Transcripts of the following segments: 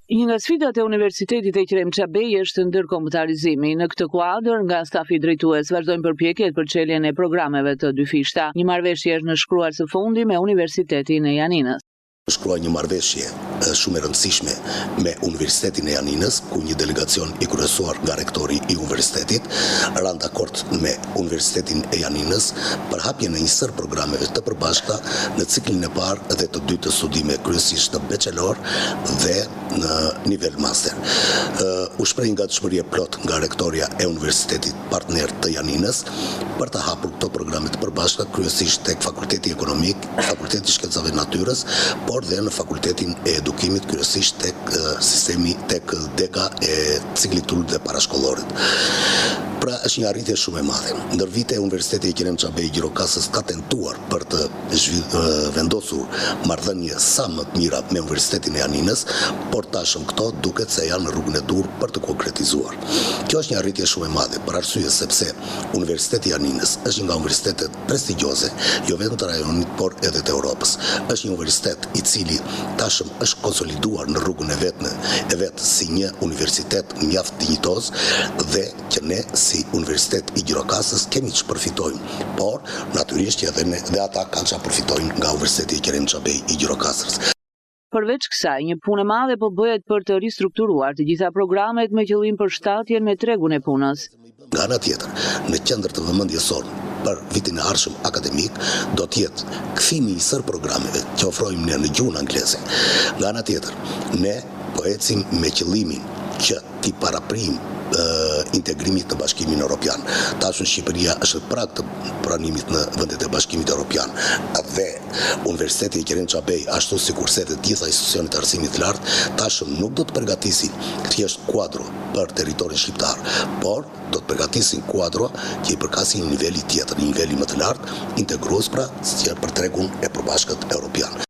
Një nga sfidat e Universitetit Ekrem Çabej është ndërkombëtarizimi. Në këtë kuadër, nga stafi drejtues vazhdojnë përpjekjet për çeljen e programeve të dyfishta. Një marrëveshje është nënshkruar së fundi me Universitetin e Janinës. Shkruaj një marrëveshje shumë e rëndësishme me Universitetin e Janinës, ku një delegacion i kryesuar nga rektori i universitetit ranë dakord me Universitetin e Janinës për hapjen e një sër programeve të përbashkëta në ciklin e parë dhe të dytë të studime, kryesisht të bachelor dhe në nivel master. U shpreh gatishmëri e plot nga rektoria e Universitetit partner të Janinës për të hapur këto programe të përbashkëta, kryesisht tek Fakulteti Ekonomik, Fakulteti i Shkencave të Natyrës, por dhe në Fakultetin e Edukimit, kryesisht tek dega e ciklit të dhe parashkollorit. Pra është një arritje shumë e madhe. Ndër vite Universiteti Ekrem Çabej Gjirokastës ka tentuar për të vendosur marrëdhënie sa më të mira me Universitetin e Janinës, por tashëm këto duket se janë në rrugën e dur për të konkretizuar. Kjo është një arritje shumë e madhe për arsye sepse Universiteti i Janinës është një nga universitetet prestigjioze, jo vetëm të rajonit, por edhe të Europës. Është një universitet i cili tashëm është konsoliduar në rrugën e vet si një universitet mjaft dinjitoz dhe që ne si Universitet i Gjirokastës kemi që përfitojmë, por natyrisht që edhe ata kanë që përfitojnë nga Universiteti Ekrem Çabej i Gjirokastës. Përveç kësaj, një punë e madhe po bëhet për të ristrukturuar të gjitha programet me qëllim përshtatjen me tregun e punës. Nga ana tjetër, në qendër të vëmendjes sonë për vitin e ardhshëm akademik do të jetë kthimi i sër programeve që ofrojmë ne në gjuhën angleze. Nga ana tjetër, ne po ecim me qëllimin që t'i paraprim integrimit në Bashkimin Evropian. Tashmë Shqipëria është në prag të pranimit në vendet e Bashkimit Evropian dhe Universiteti Ekrem Çabej, ashtu sikurse të gjitha institucionet e arsimit të lartë, tashmë nuk do të përgatisin thjesht kuadro për territorin shqiptar, por do të përgatisin kuadro që i përkasin një niveli tjetër, një niveli më të lartë, integrues pra për tregun e përbashkët evropian.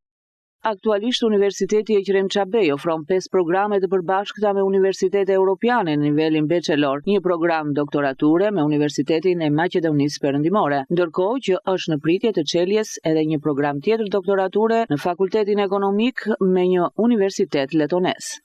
Aktualisht Universiteti Ekrem Çabej ofron 5 programe të përbashkëta me universitete europiane në nivelin bachelor, një program doktorature me Universitetin e Maqedonisë Perëndimore, ndërkohë që është në pritje të çeljes edhe një program tjetër doktorature në Fakultetin Ekonomik me një universitet letones.